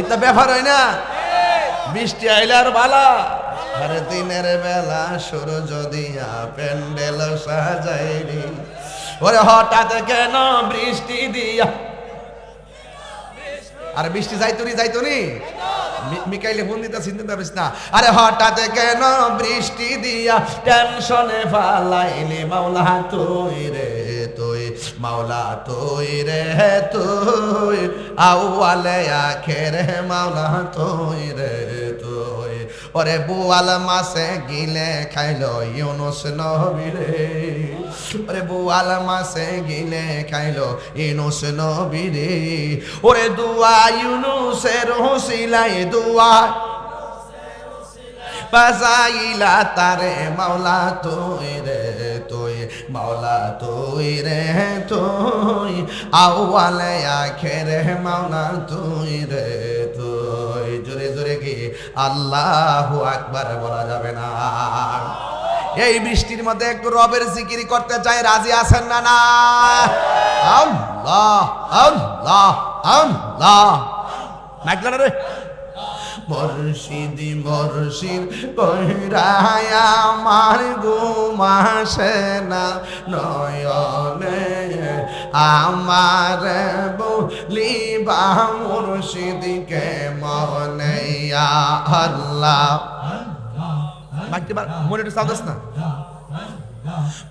এটা ব্যাপার হয় না। বৃষ্টি আইলে আর বালা, আরে দিনের বেলা সূর্য দিয়া প্যান্ডেল সাজাইনি, ওরে হঠাৎ কেন বৃষ্টি দিয়া। আরে বৃষ্টি যাইতনি মিকাইলে ফোন দিতে চিন্তা করিস না। আরে হঠাৎ কেন বৃষ্টি দিয়া টেনশনে ফালাইলি মাওলা তুই রে তুই, মাওলা তুই রে তুই, আউয়ালে আখেরে মাওলা তুই রে তুই। ওরে বুয়াল মাসে গিলে খাইলো ইউনুস নবী রে, ওরে বুয়াল মাসে গিলে খাইলো ইউনুস নবী রে। ওরে দুয়া ইউনুসের ওসিলায় দুয়া বাজাইলা তারে মাওলা তুই রে তুই, মাওলা তুই রে তুই, আউয়ালে আখেরে মাওলা তুই রে তুই। জোরে জোরে কি আল্লাহু আকবার বলা যাবে না? এই বৃষ্টির মধ্যে একটু রবের জিকির করতে চাই, রাজি আছেন না? না আল্লাহ আল্লাহ আল্লাহ মাইকলা রে। মুর্শিদি মুর্শিদ কইরায় আমার ঘুমাসে না নয়নে, আমার বলিবা মুর্শিদকে মনে আল্লাহ। মনে একটু সাউন্ড না।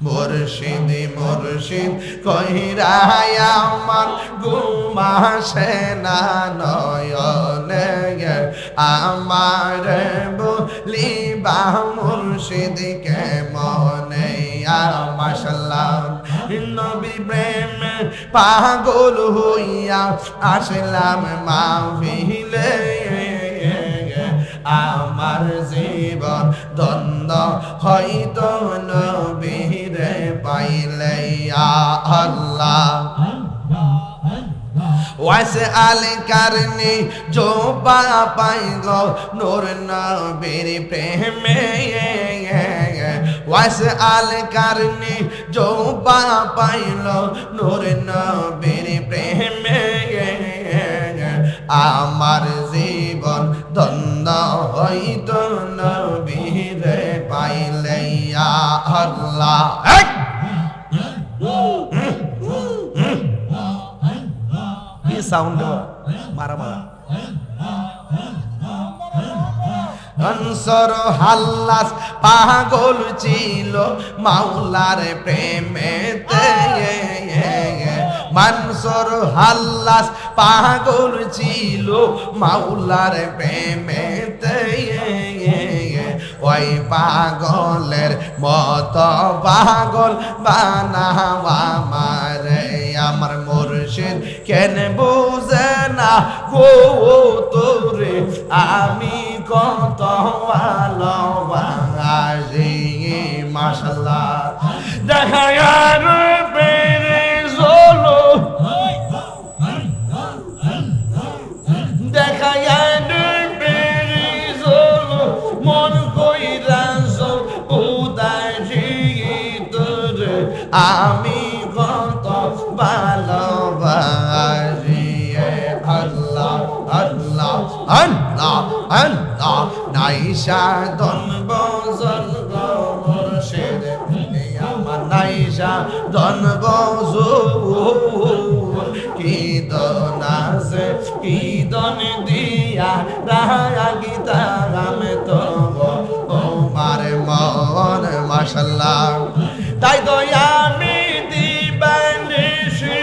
মুর্শিদি মুর্শিদ কইরায় আমার ঘুমাসে না নয়নে, আমার বলিবা মুর্শিদকে মনে। মাশাআল্লাহ নবী প্রেমে পাগল হইয়া আসলাম মাহফিলে, আমার জীবন দ্বন্দ্ব হয়তো নবীরে পাইলে আল্লাহ। ওয়াসে আল কারনি জোবা পাইল নূর নবীর প্রেমে, ওয়াসে আল কারনি জোবা পাইল নূর নবীর প্রেমে, আমার জীবন দ্বন্দ্ব হইতো নবীরে পাইলে আল্লাহ। কি সাউন্ড মারা মারা। আনসার হাল্লাস পাগল ছিল মাওলার প্রেমেতে, মানসুর হাল্লাস পাগল ছিল মাওলার প্রেমেতে, ওই পাগলের মত পাগল বানাওয়া আমারে আমার মুর্শিদ কেন বুঝে না গো তোরে আমি কত ভালোবাসি। মাশাআল্লাহ দেখা আর পেরে জলো, দেখা আর পেরে জলো মন কইরা সব উদাসী তোরে আমি কত ভালোবাসি। আল্লাহ আল্লাহ আল্লাহ আল্লাহ নাইশা দন বজন মুর্শিদ আমার নাইশা দন বজন কি দন আছে কি দন দিয়া রাহা গীতা আমি তো তোমার মন। মাশাআল্লাহ তাই তো আমি দিবানিশি,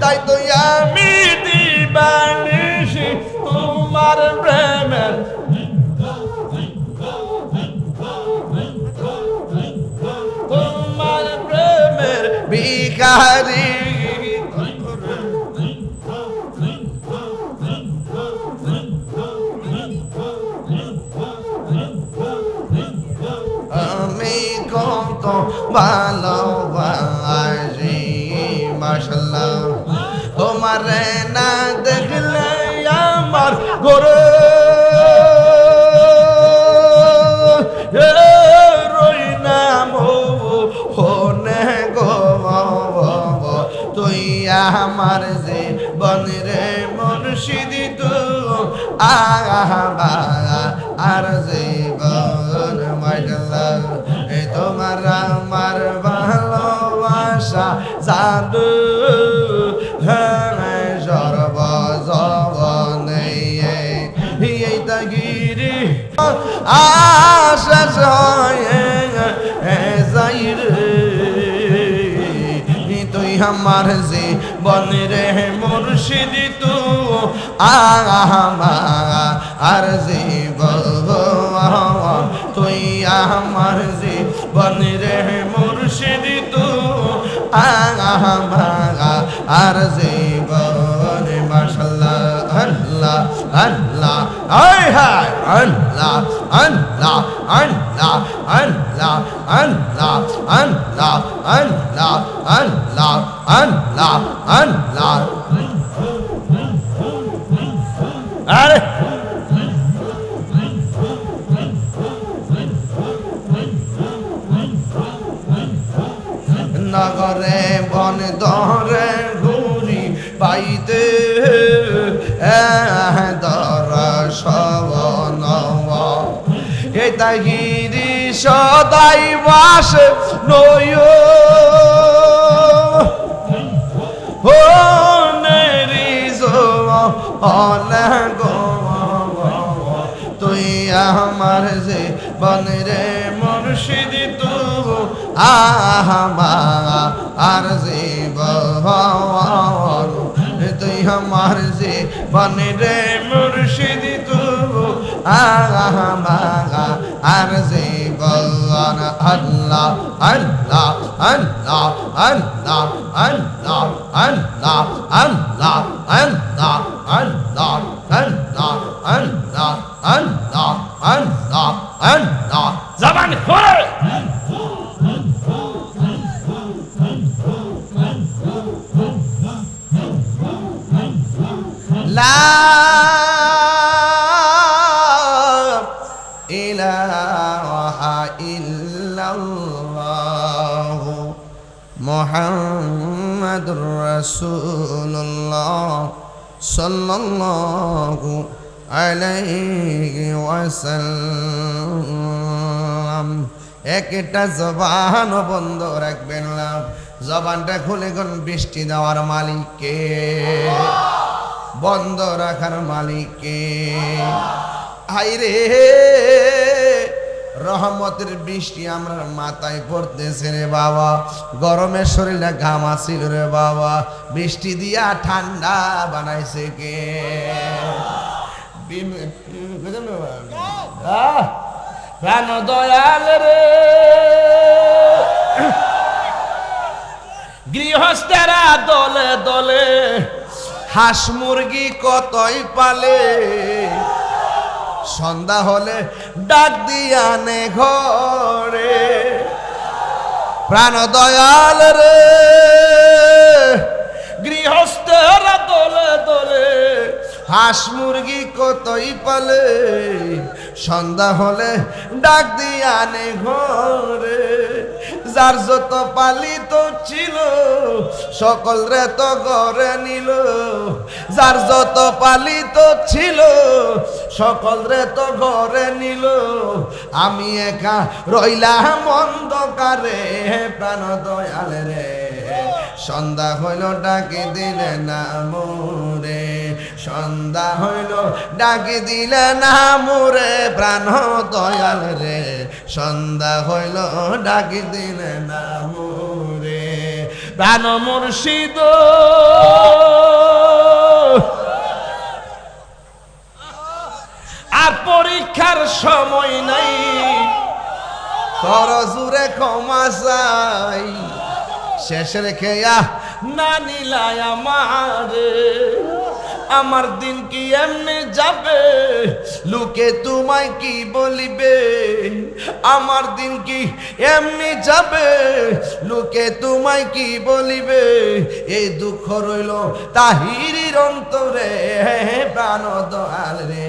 তাই তো আমি দিবানিশি তোমার প্রেমের, তোমার প্রেমের ভিখারি। আমি কত ভালোবাসি। মাশাআল্লাহ তোমার না দেখলে আমার ঘরে রই নাম হনে গো, তুই আমার জীবন রে মুর্শিদ আর জীবন মাইডাল্লাহ এই তোমার আমার ভালোবাসা জাদু সর্বজবনে এই তাগিরি আশা হয়ে যাই রে তুই আমার জীবন রে মুর্শিদ তু আর জীবন তুই আমার জীবন রে মুর্শিদ তু আর জীবন মাশাআল্লাহ আল্লাহ আল্লাহ আয় হায় আল্লাহ আল্লাহ আল্লাহ আল্লাহ আল্লাহ আল্লাহ আল্লাহ আল্লাহ আল্লাহ আল্লাহ আরে নগরে বন দরে ঘুরি পাইতে দর্শন এ তাগিরি সদাই বাস নয় ও নেরিজ গো তুই আমার যে বনরে মুর্শিদ তু আর জীবন তুই আমার জীবন রে মুর্শিদ তু আর জীবন আল্লাহ আল্লাহ আল্লাহ আল্লাহ আল্লাহ আল্লাহ আল্লাহ আল্লাহ আল্লাহ আল্লাহ আল্লাহ আল্লাহ আল্লাহ আল্লাহ জবান খোল লা ইলাহা ইল্লাল্লাহ মুহাম্মাদুর রাসূলুল্লাহ সাল্লাল্লাহু আলাইহি ওয়াসাল্লাম একটা জবান বন্ধ রাখবেন না জবানটা খুলে কোন বৃষ্টি দেওয়ার মালিককে বন্ধ রাখার মালিককে হাইরে রহমতের বৃষ্টি আমরা মাথায় পড়তেছে রে বাবা গরমের শরীরে ঘাম আসিল রে বাবা বৃষ্টি দিয়া ঠান্ডা বানাইছে কে প্রাণ দয়াল রে গৃহস্থেরা দলে দলে হাঁস মুরগি কতই পালে সন্ধ্যা হলে ডাক দিয়া নে ঘরে প্রাণ দয়াল রে গৃহস্থেরা দলে দলে হাঁস মুরগি কতই পালে সন্ধ্যা হলে ডাক দিয়া নে ঘরে যার যত পালিত ছিল সকল রে তো ঘরে নিল যার যত পালিত ছিল সকল রে তো ঘরে নিল আমি একা রইলাম অন্ধকারে প্রাণ দয়াল রে সন্ধ্যা হইল ডাকে দিলে না মোরে সন্ধ্যা হইল ডাকে দিলে না মোরে প্রাণ দয়াল রে সন্ধ্যা হইল ডাকে দিলে না মোরে প্রাণ মুর্শিদ আর পরীক্ষার সময় নাই করজুরে ক্ষমা চাই শেষ রেখে না নিলাই আমার দিন কি এমনি যাবে লোকে তোমায় কি বলিবে আমার দিন কি এমনি যাবে লোকে তোমায় কি বলিবে এই দুঃখ রইল তাহিরির অন্তরে প্রাণ দয়াল রে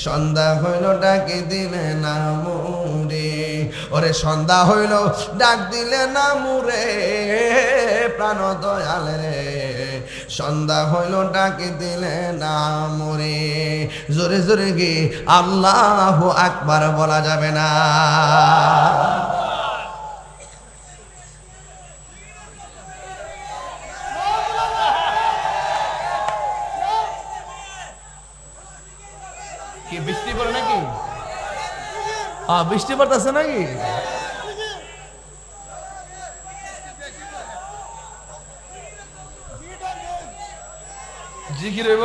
সন্ধ্যা হইল ডাকে দিলে না মুরে ওরে সন্ধ্যা হইল ডাক দিলে না মুরে প্রাণ দয়াল রে সন্ধ্যা হইল ডাকে দিলে না মুরে জোরে জোরে কি আল্লাহু আকবার বলা যাবে না? কি বৃষ্টি পড়ে নাকি? বৃষ্টি পড়তেছে নাকি? জিকির হইব,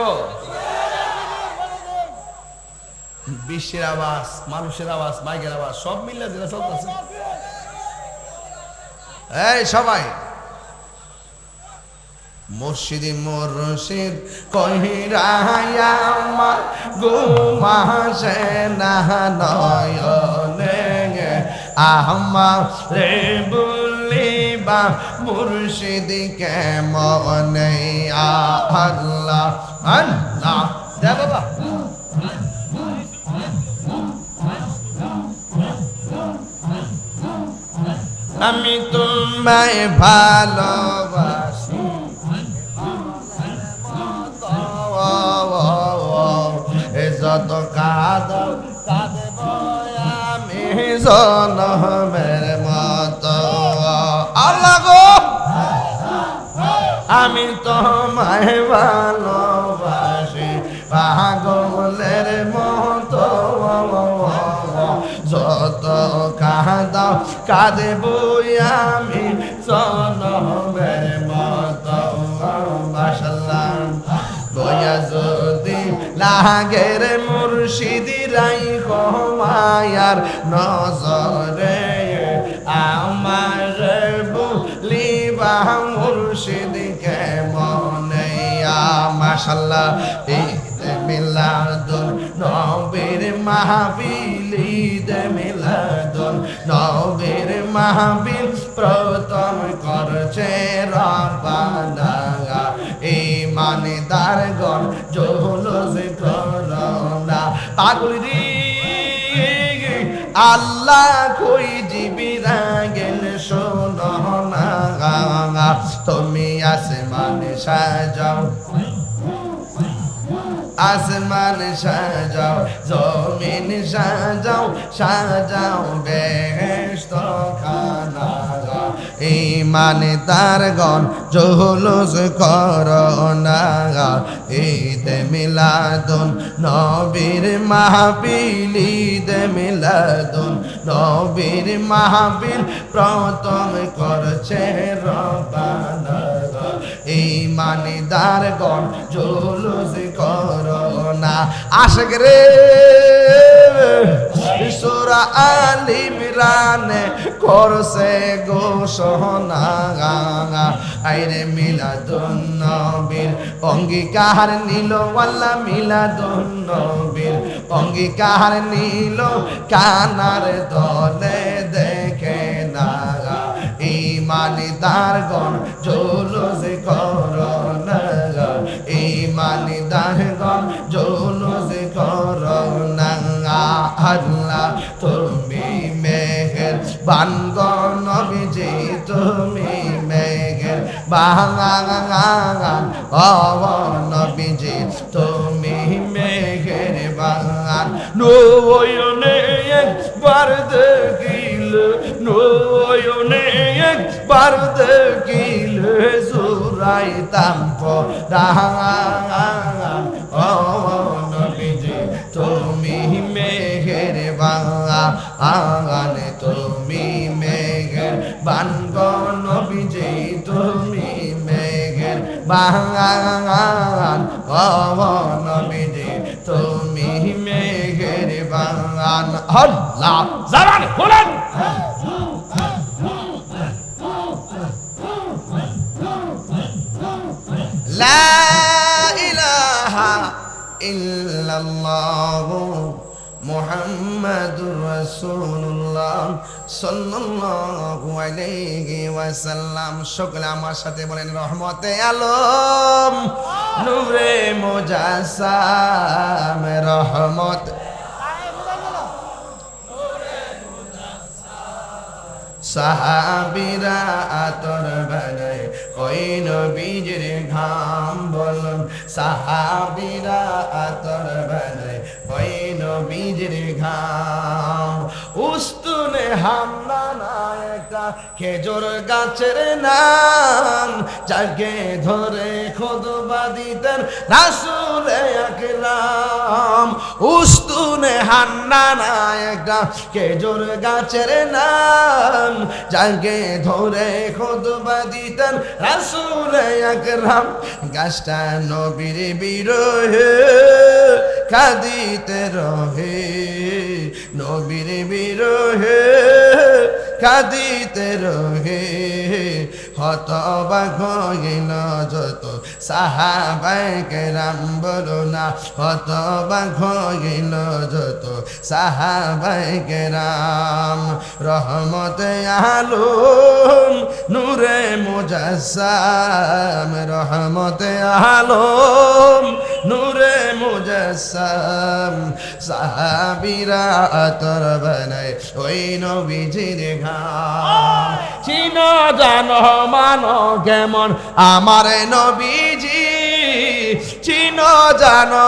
বিশ্বের আওয়াজ, মানুষের আওয়াজ, মাইকের আওয়াজ সব মিলে যেটা চলতেছে। এই সবাই মুর্শিদি মুর্শিদ কহিরায়া আমার ঘুমাসে না নয়নে, আমারে বলিবা মুর্শিদি কেমনে আল্লাহ আল্লাহ দে বাবা। আমি তোমায় ভালোবাসি যত কাঁদো কাঁদব আমি জনমের মতো। আল্লাহ গো আমি তোমায় ভালোবাসি পাগলের মতো, যত কাঁদো কাঁদব আমি জনমের মতো। মাশাআল্লাহ দয়া যদি লাগের মুর্শিদি রাইখো মায়ার নজরে, আমার বলিবা মুর্শিদি কেমনে। মাশাআল্লাহ ঈদ মিলাদুন নবীর মাহফিল, ঈদ মিলাদুন নবীর মাহফিল প্রথম করছে রব্বানা। ইমানদার গণ জৌলুস করোনা, পাগলি আল্লাহ কই জিবিরা গেল শোনো না, তুমি আসমানে সাজাও, আসমান সাজাও, জমিন সাজাও, সাজাও বেহেশত খানা। ইমানদার গণ জৌলুস করোনা, ঈদ মিলাদুন নবীর মাহফিল, ঈদ মিলাদুন নবীর মাহফিল প্রথম করছে রব্বানা। ইমানদার গণ জৌলুস করোনা। আশিক রে সূরা আল ইমরান করছে ঘোষণা, আইরে মিলাদুন নবীর অঙ্গীকার নিল, আল্লাহ মিলাদুন নবীর অঙ্গীকার নিল, কানার দলে দেখে না। ইমানদার গণ জৌলুস করোনা, ইমানদার গণ জৌলুস করোনা। আল্লাহ তুমি মেহেরবান গো নবীজি, তুমি মেহেরবান ও নবীজি, তুমি মেহেরবান। নয়নে একবার দেখিলে, নয়নে একবার দেখিলে জুড়াইতাম পরাণ। ও নবীজি তুমি মেহেরবান, তুমি মেহেরবান গো নবীজি, তুমি মেহেরবান। ও নবীজি তুমি মেহেরবান। আল্লাহ জামান বলেন লা ইলাহা ইল্লাল্লাহু মুহাম্মাদুর রাসূলুল্লাহ সাল্লাল্লাহু আলাইহি ওয়াসাল্লাম। সকলে আমার সাথে বলেন রহমতে আলম নূরে মুজাসসাম, রহমত সাহাবীরা আতর বানায় ওই নবীজির ঘাম বলুন, সাহাবীরা আতর বানায় নবীজির ঘাম। উস্তুনে হামদানা একটা খেজুর গাছের নাম, যাকে ধরে খুতবা দিতেন রাসূল আকরাম। উস্তুনে হান্নানা একটা খেজুর গাছের নাম, যাকে ধরে খুতবা দিতেন রাসূল আকরাম। গাছটা নবীর বিরহে কাঁদিতে রহে, নবীর বিরহে কাঁদিতে রহে। হতবাক হইল যত সাহাবায়ে কেরাম, বলো না হতবাক হইল যত সাহাবায়ে কেরাম। রহমতে আলম নূরে মুজাসসাম, রহমতে আলম নূরে মুজাসসাম। সাহাবীরা আতর বানায় ওই নবীজির ঘাম। চিনো জানো মানো কেমন আমার নবীজি, চিনো জানো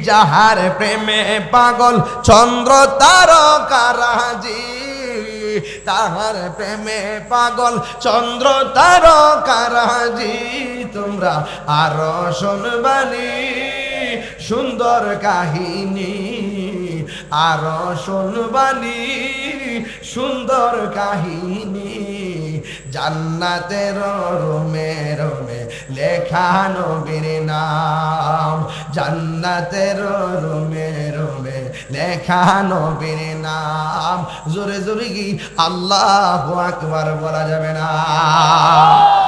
যাহার প্রেমে পাগল চন্দ্র তারকারাজি, তাহার প্রেমে পাগল চন্দ্র তারকারাজি। তোমরা আরো শুনবানি সুন্দর কাহিনী, আরো শুনবানি সুন্দর কাহিনী। জান্নাতের রোমে রোমে লেখা নবীর নাম, জান্নাতের রোমে রোমে লেখা নবীর নাম। জোরে জোরে কি আল্লাহু আকবার বলা যাবে না?